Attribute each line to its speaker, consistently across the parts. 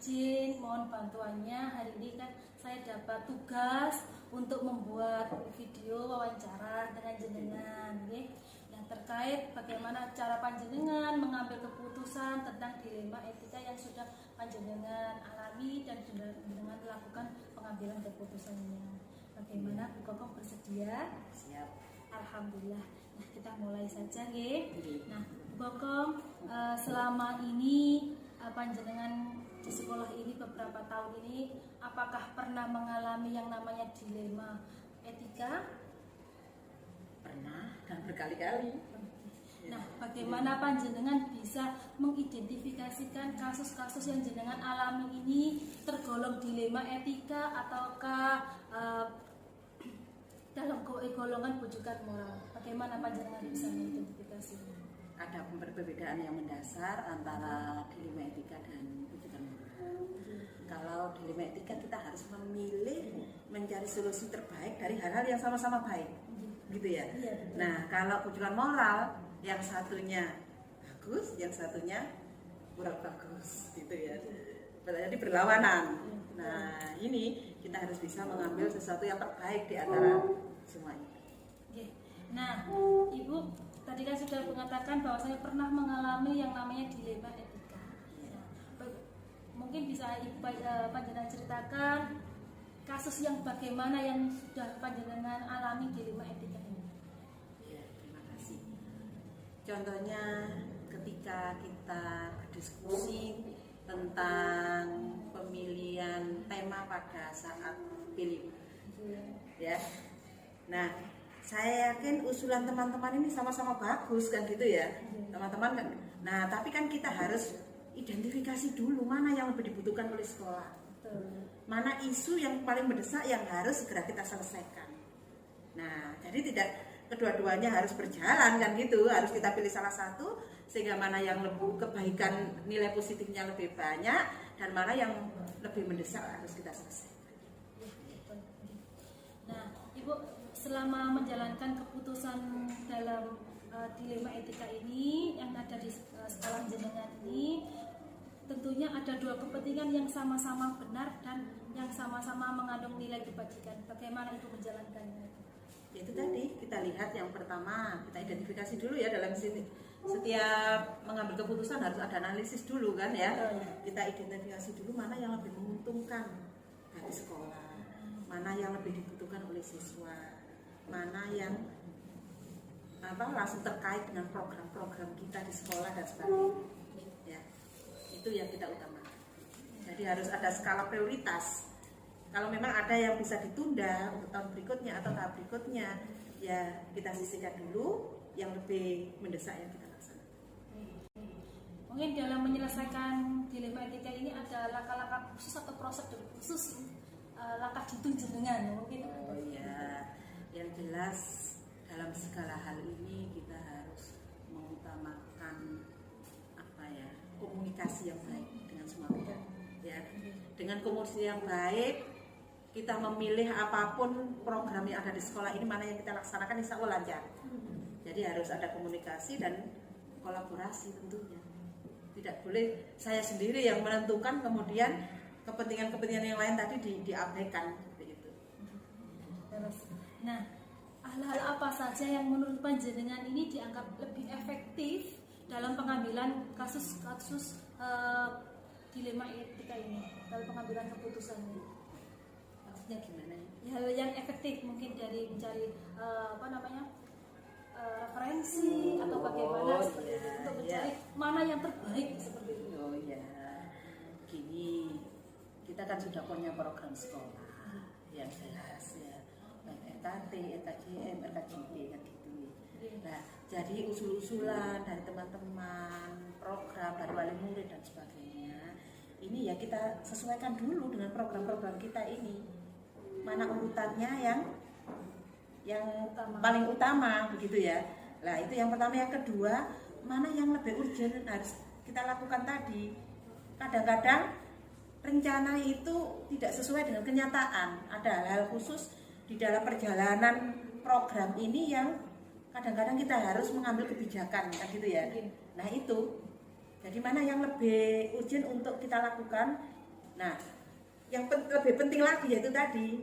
Speaker 1: izin mohon bantuannya. Hari ini kan saya dapat tugas untuk membuat video wawancara dengan jenengan, yang terkait bagaimana cara panjenengan mengambil keputusan tentang dilema etika yang sudah panjenengan alami dan dengan melakukan pengambilan keputusannya. Bagaimana Bu Kokom, bersedia?
Speaker 2: Siap.
Speaker 1: Alhamdulillah. Nah, kita mulai saja, nggih. Nah, Bu Kokom, selama ini panjenengan di sekolah ini beberapa tahun ini, apakah pernah mengalami yang namanya dilema etika?
Speaker 2: Pernah dan berkali-kali.
Speaker 1: Nah, bagaimana panjenengan bisa mengidentifikasikan kasus-kasus yang jenengan alami ini tergolong dilema etika ataukah dalam golongan bujukan moral? Bagaimana panjenengan bisa mengidentifikasinya?
Speaker 2: Ada perbedaan yang mendasar antara dilema etika dan bujukan moral. Kalau dilema etika kita harus memilih mencari solusi terbaik dari hal-hal yang sama-sama baik, gitu ya. Nah, kalau bujukan moral, yang satunya bagus, yang satunya kurang bagus, gitu ya. Jadi berlawanan. Nah, ini kita harus bisa mengambil sesuatu yang terbaik di antara semuanya.
Speaker 1: Nah, Ibu tadi kan sudah mengatakan bahwa saya pernah mengalami yang namanya dilema etika. Nah, mungkin bisa Ibu panjenengan ceritakan kasus yang bagaimana yang sudah panjenengan alami dilema etika ini.
Speaker 2: Ya, terima kasih. Contohnya ketika kita berdiskusi tentang pemilihan tema pada saat pilih, ya. Nah, saya yakin usulan teman-teman ini sama-sama bagus kan gitu ya, teman-teman kan. Nah, tapi kan kita harus identifikasi dulu mana yang lebih dibutuhkan oleh sekolah, mana isu yang paling mendesak yang harus segera kita selesaikan. Nah, jadi tidak kedua-duanya harus berjalan kan gitu, harus kita pilih salah satu sehingga mana yang lebih kebaikan, nilai positifnya lebih banyak dan mana yang lebih mendesak harus kita selesaikan.
Speaker 1: Nah, Ibu selama menjalankan keputusan dalam dilema etika ini yang ada di sekolah jenengan ini, tentunya ada dua kepentingan yang sama-sama benar dan yang sama-sama mengandung nilai kebajikan. Bagaimana Ibu menjalankannya?
Speaker 2: Itu tadi kita lihat yang pertama, kita identifikasi dulu ya, dalam setiap mengambil keputusan harus ada analisis dulu kan ya. Kita identifikasi dulu mana yang lebih menguntungkan bagi sekolah, mana yang lebih dibutuhkan oleh siswa, mana yang langsung terkait dengan program-program kita di sekolah dan sebagainya. Ya, itu yang kita utamakan. Jadi harus ada skala prioritas. Kalau memang ada yang bisa ditunda untuk tahun berikutnya atau tahap berikutnya, ya kita sisihkan dulu, yang lebih mendesak yang kita laksanakan.
Speaker 1: Mungkin dalam menyelesaikan dilema etika ini ada langkah-langkah khusus atau prosedur khusus, langkah jitu jenengan mungkin.
Speaker 2: Oh iya, yang jelas dalam segala hal ini kita harus mengutamakan komunikasi yang baik dengan semua pihak. Ya, dengan komunikasi yang baik, kita memilih apapun program yang ada di sekolah ini mana yang kita laksanakan insya Allah lancar. Jadi harus ada komunikasi dan kolaborasi tentunya. Tidak boleh saya sendiri yang menentukan kemudian kepentingan-kepentingan yang lain tadi diabaikan begitu.
Speaker 1: Nah, hal-hal apa saja yang menurut panjenengan ini dianggap lebih efektif dalam pengambilan kasus-kasus dilema etika ini, dalam pengambilan keputusan ini? Maksudnya gimana? Ya, hal yang efektif mungkin dari mencari referensi atau bagaimana seperti itu, untuk mencari mana yang terbaik seperti itu.
Speaker 2: Oh ya, gini, kita kan sudah punya program sekolah yang jelas ya, EKT, EKJM, EKJP kan gitu. Nah, jadi usul-usulan dari teman-teman, program dari wali murid dan sebagainya, ini ya kita sesuaikan dulu dengan program-program kita ini. Mana urutannya yang paling utama begitu ya. Nah, itu yang pertama. Yang kedua, mana yang lebih urgent harus kita lakukan tadi. Kadang-kadang rencana itu tidak sesuai dengan kenyataan. Ada hal-hal khusus di dalam perjalanan program ini yang kadang-kadang kita harus mengambil kebijakan kan gitu ya. Nah, itu. Jadi mana yang lebih urgent untuk kita lakukan, Nah, yang lebih penting lagi yaitu tadi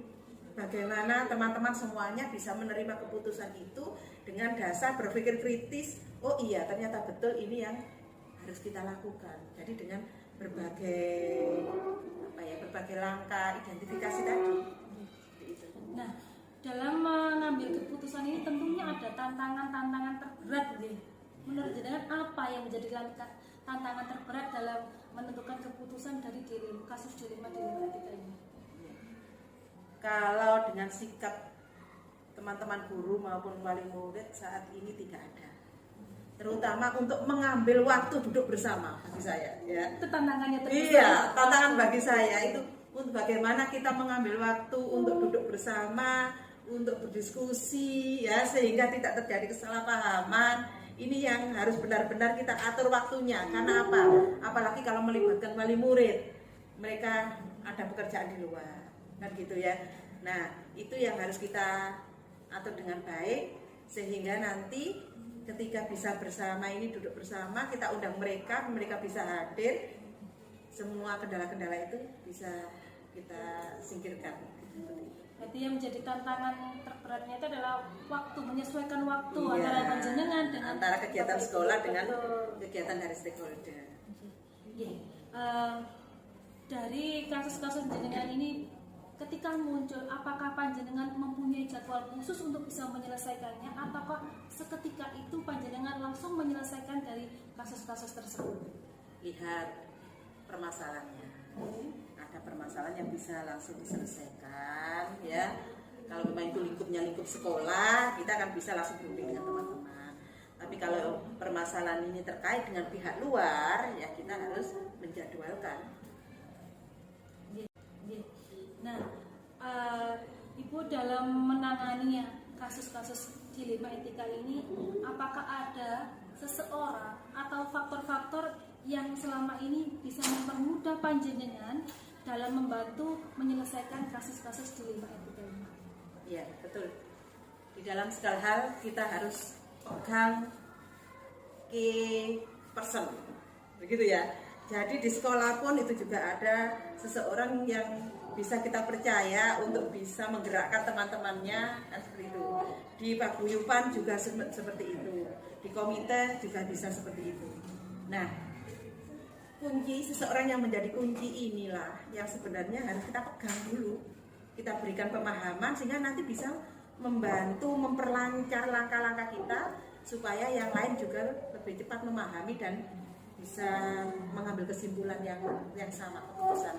Speaker 2: bagaimana teman-teman semuanya bisa menerima keputusan itu dengan dasar berpikir kritis. Oh iya, ternyata betul ini yang harus kita lakukan. Jadi dengan berbagai langkah identifikasi tadi.
Speaker 1: Nah, dalam mengambil keputusan ini tentunya ada tantangan-tantangan terberat, gitu. Menurut jenengan apa yang menjadi tantangan terberat dalam menentukan keputusan dari kasus dilema etika ini?
Speaker 2: Kalau dengan sikap teman-teman guru maupun wali murid saat ini tidak ada, terutama untuk mengambil waktu duduk bersama bagi saya, ya.
Speaker 1: Itu tantangannya terbesar.
Speaker 2: Iya, tantangan bagi saya itu untuk bagaimana kita mengambil waktu untuk duduk bersama, untuk berdiskusi, ya, sehingga tidak terjadi kesalahpahaman. Ini yang harus benar-benar kita atur waktunya. Karena apa? Apalagi kalau melibatkan wali murid, mereka ada pekerjaan di luar. Kan gitu ya. Nah, itu yang harus kita atur dengan baik sehingga nanti ketika bisa bersama ini duduk bersama, kita undang mereka bisa hadir, semua kendala-kendala itu bisa kita singkirkan.
Speaker 1: Berarti yang menjadi tantangan terberatnya itu adalah waktu, menyesuaikan waktu
Speaker 2: Iya,
Speaker 1: antara panjenengan dengan
Speaker 2: antara kegiatan sekolah dengan
Speaker 1: betul.
Speaker 2: kegiatan dari stakeholder.
Speaker 1: Dari kasus-kasus jenengan ini ketika muncul, apakah panjenengan mempunyai jadwal khusus untuk bisa menyelesaikannya, ataukah seketika itu panjenengan langsung menyelesaikan dari kasus-kasus tersebut?
Speaker 2: Lihat permasalahannya. Ada permasalahan yang bisa langsung diselesaikan, ya. Kalau memang itu lingkup sekolah, kita akan bisa langsung berunding dengan teman-teman. Tapi kalau permasalahan ini terkait dengan pihak luar, ya kita harus menjadwalkan.
Speaker 1: Nah, Ibu dalam menangani kasus-kasus dilema etika ini, apakah ada seseorang atau faktor-faktor yang selama ini bisa mempermudah panjenengan dalam membantu menyelesaikan kasus-kasus dilema etika ini?
Speaker 2: Iya, betul. Di dalam segala hal kita harus pegang key person, begitu ya. Jadi di sekolah pun itu juga ada seseorang yang bisa kita percaya untuk bisa menggerakkan teman-temannya, kan seperti itu. Di paguyuban juga seperti itu. Di komite juga bisa seperti itu. Nah, kunci seseorang yang menjadi kunci inilah yang sebenarnya harus kita pegang dulu. Kita berikan pemahaman sehingga nanti bisa membantu memperlancar langkah-langkah kita supaya yang lain juga lebih cepat memahami dan bisa mengambil kesimpulan yang sama keputusan.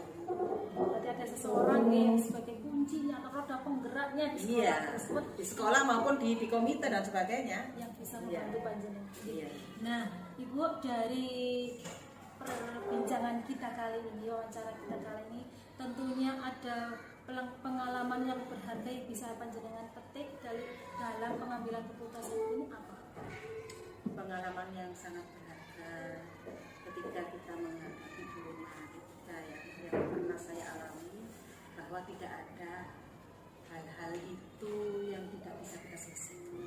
Speaker 1: Berarti ada seseorang yang sebagai kuncinya atau roda penggeraknya di sekolah tersebut,
Speaker 2: di sekolah maupun di komite dan sebagainya,
Speaker 1: yang bisa membantu panjenengan.
Speaker 2: Iya.
Speaker 1: Nah, Ibu, dari perbincangan kita kali ini, wawancara kita kali ini, tentunya ada pengalaman yang berharga yang bisa panjenengan petik dalam pengambilan keputusan ini apa?
Speaker 2: Pengalaman yang sangat berharga ketika kita menghadapi dilema etika yang pernah saya alami, bahwa tidak ada hal-hal itu yang tidak bisa kita selesaikan.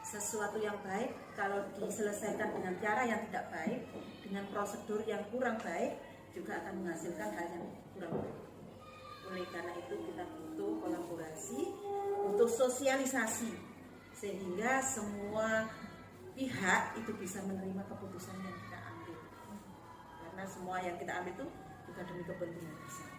Speaker 2: Sesuatu yang baik kalau diselesaikan dengan cara yang tidak baik, dengan prosedur yang kurang baik, juga akan menghasilkan hal yang kurang baik. Oleh karena itu kita butuh kolaborasi, untuk sosialisasi, sehingga semua pihak itu bisa menerima keputusan yang kita ambil. Karena semua yang kita ambil itu juga demi kepentingan bersama.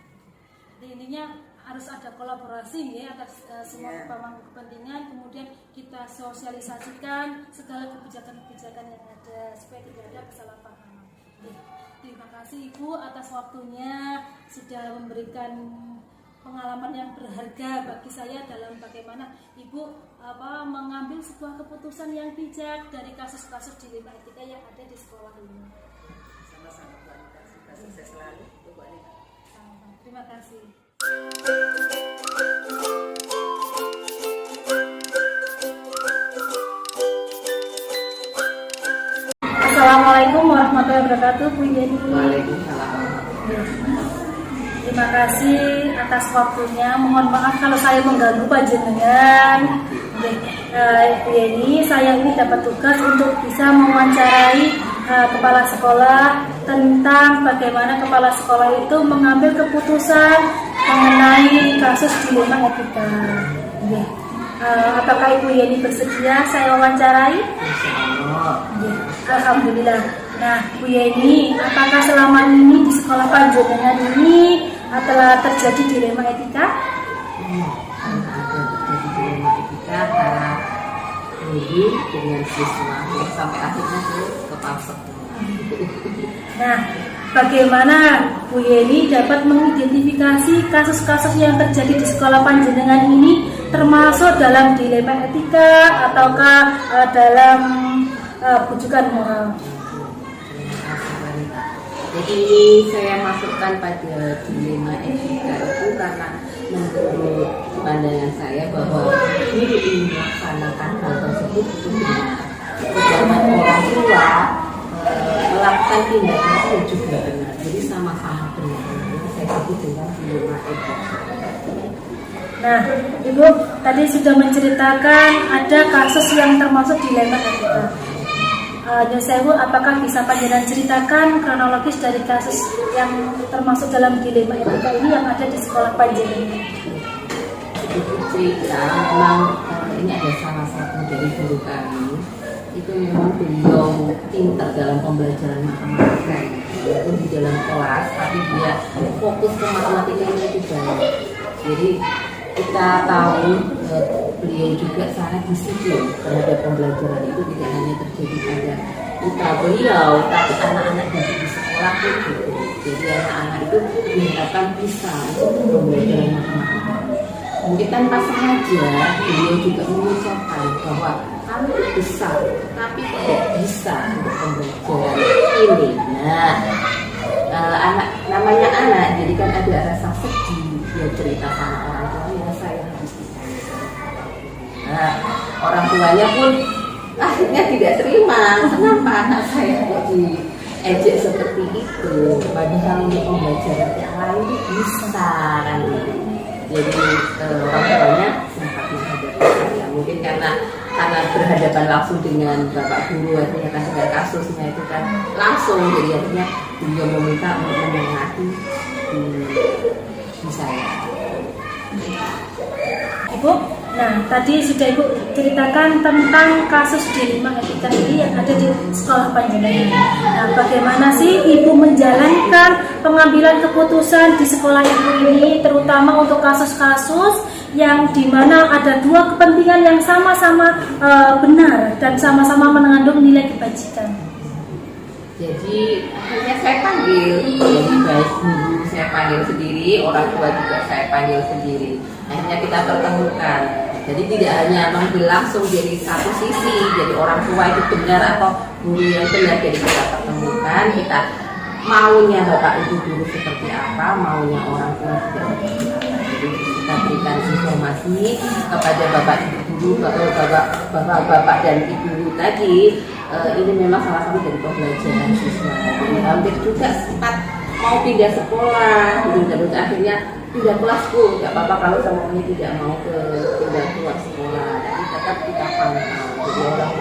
Speaker 1: Jadi intinya harus ada kolaborasi ya atas semua pemangku kepentingan, kemudian kita sosialisasikan segala kebijakan-kebijakan yang ada supaya tidak ada kesalahpahaman. Terima kasih Ibu atas waktunya, sudah memberikan pengalaman yang berharga bagi saya dalam bagaimana Ibu mengambil sebuah keputusan yang bijak dari kasus-kasus dilema etika yang ada di sekolah ini.
Speaker 2: Sama-sama Bu Anita, semoga sukses selalu Bu Anita.
Speaker 1: Terima kasih. Assalamualaikum warahmatullahi wabarakatuh, Bu Yeni.
Speaker 3: Waalaikumsalam.
Speaker 1: Terima kasih atas waktunya. Mohon maaf kalau saya mengganggu panjenengan. Bu Yeni, saya ini dapat tugas untuk bisa mewawancarai kepala sekolah tentang bagaimana kepala sekolah itu mengambil keputusan mengenai kasus dilema etika. Apakah Ibu Yeni bersedia saya wawancarai? Alhamdulillah. Nah, Bu Yeni, apakah selama ini di sekolah panjenengan ini telah terjadi dilema etika?
Speaker 3: Ada terjadi dilema etika antara guru dengan siswa sampai akhirnya ke palsek.
Speaker 1: Nah, bagaimana Bu Yeni dapat mengidentifikasi kasus-kasus yang terjadi di sekolah panjenengan ini termasuk dalam dilema etika ataukah dalam bujukan moral?
Speaker 3: Jadi saya masukkan pada dilema etika itu karena menurut pandangan saya bahwa guru ingin melaksanakan hal tersebut itu benar. Sedangkan orang tua melakukan tindakan itu juga benar. Jadi sama-sama benar. Saya sebut dengan dilema etika.
Speaker 1: Nah, Ibu tadi sudah menceritakan ada kasus yang termasuk dilema etika. Nyosewu, apakah bisa panjenengan ceritakan kronologis dari kasus yang termasuk dalam dilema etika ini yang ada di sekolah panjenengan?
Speaker 3: Sedikit cerita, memang ini ada salah satu dari guru kami. Itu memang beliau pintar dalam pembelajaran matematika, walaupun di dalam kelas, tapi dia fokus ke matematikanya itu banyak. Jadi kita tahu beliau juga sangat disiplin terhadap pembelajaran itu, tidak hanya terjadi pada putra beliau, tapi anak-anak di sekolah pun gitu. Jadi anak-anak itu diharapkan bisa untuk pembelajaran matematika. Mungkin tanpa sengaja beliau juga mengucapkan bahwa kamu besar, tapi tidak bisa untuk pembelajaran ini. Nah, anak namanya anak, jadi kan ada rasa sedih. Dia cerita sama orang tuanya, saya harus bisa. Nah, orang tuanya pun akhirnya tidak terima. Kenapa anak saya kok diejek seperti itu? Padahal untuk pembelajaran yang lain itu bisa kan. Jadi orang tuanya sempat menghadapi saya. Mungkin karena berhadapan langsung dengan bapak guru, artinya kan dengan kasusnya itu kan langsung, jadi akhirnya beliau meminta untuk menyemangati di saya.
Speaker 1: Ibu, nah tadi sudah Ibu ceritakan tentang kasus dilema etika ini yang ada di sekolah panjenengan. Nah, bagaimana sih Ibu menjalankan pengambilan keputusan di sekolah Ibu ini, terutama untuk kasus-kasus yang dimana ada dua kepentingan yang sama-sama benar dan sama-sama mengandung nilai kebajikan?
Speaker 3: Jadi akhirnya saya panggil, jadi baik guru saya panggil sendiri, orang tua juga saya panggil sendiri. Akhirnya kita pertemukan. Jadi tidak hanya mengambil langsung dari satu sisi, jadi orang tua itu benar atau guru yang benar. Jadi kita pertemukan, kita maunya bapak ibu guru seperti apa, maunya orang tua juga seperti apa. Jadi kita berikan informasi kepada bapak ibu guru, bapak dan ibu guru tadi. Ini memang salah satu dari pembelajaran siswa. Jadi hampir juga sempat mau pindah sekolah, terus akhirnya pindah kelas pun nggak apa-apa kalau semuanya tidak mau pindah keluar sekolah. Tapi tetap kita pantau. Jadi orang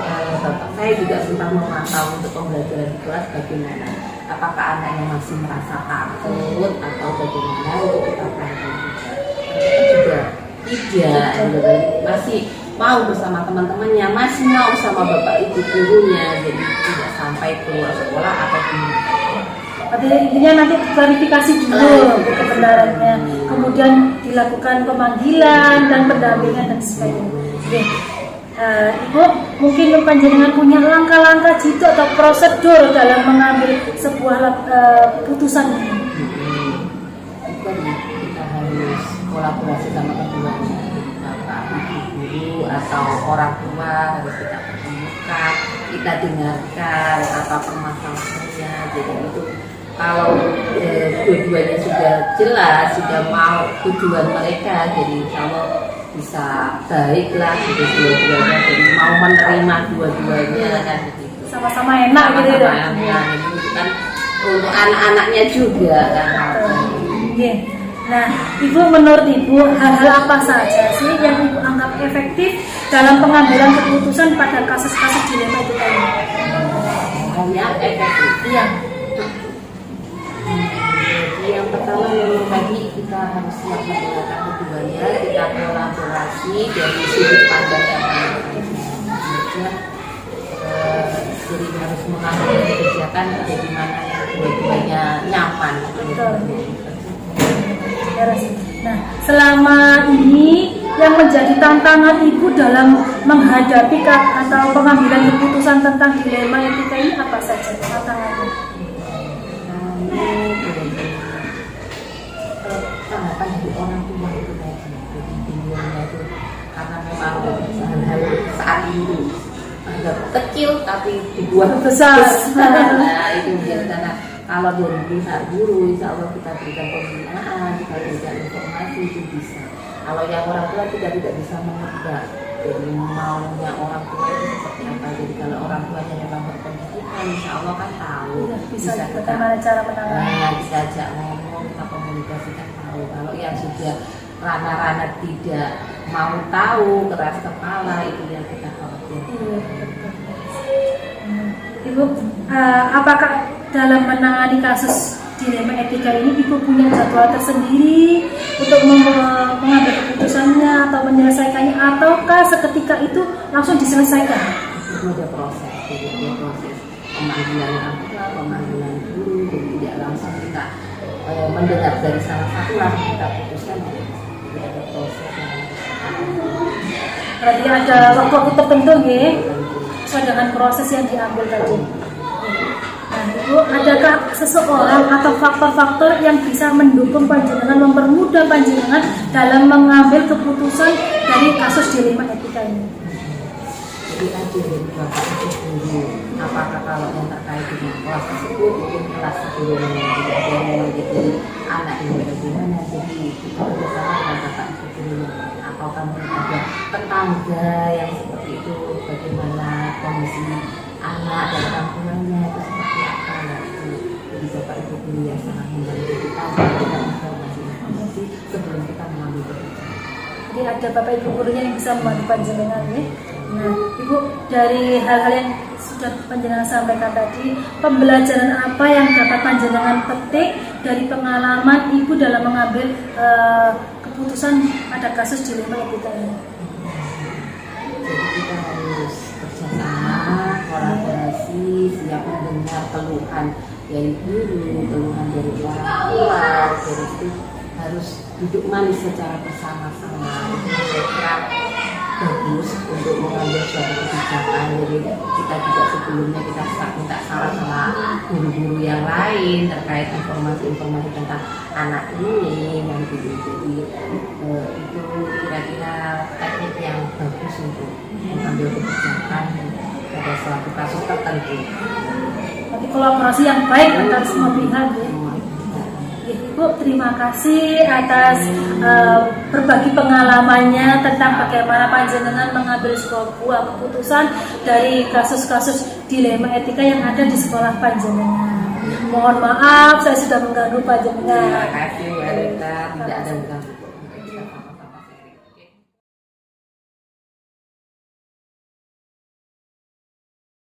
Speaker 3: saya juga sempat memantau untuk pembelajaran di kelas bagaimana. Apakah anaknya masih merasa takut atau bagaimana, untuk kita pantau juga tidak, masih mau bersama teman-temannya, masih mau sama bapak ibu gurunya, jadi tidak sampai keluar sekolah atau pindah.
Speaker 1: Artinya intinya nanti klarifikasi dulu kebenarannya, kemudian dilakukan pemanggilan dan pendampingan dan sebagainya. Ibu, mungkin panjenengan punya langkah-langkah jitu atau prosedur dalam mengambil sebuah putusan ini.
Speaker 3: Kita harus kolaborasi sama keduanya, bapak ibu guru atau orang tua harus kita pertemukan, kita dengarkan apa permasalahannya. Jadi itu kalau dua-duanya sudah jelas, sudah mau tujuan mereka, jadi kalau bisa baiklah gitu dua-duanya, jadi mau menerima dua-duanya kan begitu.
Speaker 1: Sama-sama enak gitu ya.
Speaker 3: Jadi itu kan untuk anak-anaknya juga kan.
Speaker 1: Nah, Ibu, menurut Ibu hal-hal apa saja sih yang Ibu anggap efektif dalam pengambilan keputusan pada kasus-kasus dilema itu tadi?
Speaker 3: hal yang efektif.
Speaker 1: Iya.
Speaker 3: Jadi yang pertama memang tadi kita harus siap menggunakan keduanya, kita kolaborasi dari sudut pandang yang berbeda. Jadi harus mengambil kebijakan di mana yang dua-duanya nyaman.
Speaker 1: Betul. Nah, selama ini yang menjadi tantangan Ibu dalam menghadapi atau pengambilan keputusan tentang dilema etika ini apa saja tantangannya?
Speaker 3: Tanggapan dari orang tua itu tadi, jadi bingungnya itu karena memang hal-hal saat ini agak kecil tapi dibuat
Speaker 1: besar.
Speaker 3: Nah itu menjadi karena kalau dari pihak guru, insya Allah kita berikan pembinaan, kita berikan informasi itu bisa. Kalau yang orang tua kita tidak bisa menebak, jadi maunya orang tua itu seperti apa. Jadi kalau orang tuanya memang berpendidikan, insya Allah kan tahu,
Speaker 1: Bisa
Speaker 3: kita
Speaker 1: bagaimana cara menangani.
Speaker 3: kita ajak ngomong, kita komunikasikan tahu. Kalau yang sudah rana-rana tidak mau tahu, keras kepala, itu yang kita khawatir.
Speaker 1: Iya, betul. Ibu, apakah dalam menangani kasus dilema etika ini Ibu punya jadwal tersendiri untuk mengambil keputusannya atau menyelesaikannya, ataukah seketika itu langsung diselesaikan?
Speaker 3: Itu ada proses, jadi ada proses pemanggilan orang tua, pemanggilan guru, jadi tidak langsung kita mendengar dari salah satu langsung kita putuskan. Jadi ada proses yang harus kita lakukan.
Speaker 1: Berarti ada waktu tertentu ya, sesuai dengan proses yang diambil tadi. Nah, Ibu, adakah seseorang atau faktor-faktor yang bisa mendukung panjenengan, mempermudah panjenengan dalam mengambil keputusan dari kasus dilema etika ini?
Speaker 3: Jadi ada dari bapak itu dulu, apakah kalau yang terkait dengan kelas tersebut mungkin kelas sebelumnya tidak ada yang menjadi anak ini bagaimana, jadi kita bersama dengan bapak itu dulu. Atau kamu ada tetangga yang seperti itu, bagaimana kondisi anak dan lingkungannya itu seperti apa, itu jadi bapak itu dulu yang sangat membantu kita memberikan informasi sebelum kita mengambil keputusan.
Speaker 1: Jadi ada bapak ibu gurunya yang bisa membantu panjenengan ya. Nah, Ibu, dari hal-hal yang sudah panjenengan sampaikan tadi, pembelajaran apa yang dapat panjenengan petik dari pengalaman Ibu dalam mengambil keputusan pada kasus dilema etika ini?
Speaker 3: Jadi kita harus bersama, kolaborasi, siap mendengar keluhan dari guru, keluhan dari orang tua, terus itu harus duduk manis secara bersama-sama. Itu saya kira bagus untuk mengambil suatu kebijakan. Jadi kita juga sebelumnya kita minta saran sama guru-guru yang lain terkait informasi-informasi tentang anak ini nanti. Jadi itu kira-kira teknik yang bagus untuk mengambil kebijakan pada suatu kasus tertentu.
Speaker 1: Tapi kolaborasi yang baik antara semua pihak ya. Ibu, terima kasih atas berbagi pengalamannya tentang bagaimana panjenengan mengambil sebuah keputusan dari kasus-kasus dilema etika yang ada di sekolah panjenengan. Mohon maaf saya sudah mengganggu panjenengan.
Speaker 3: Terima kasih, Mbak Rita. Tidak ada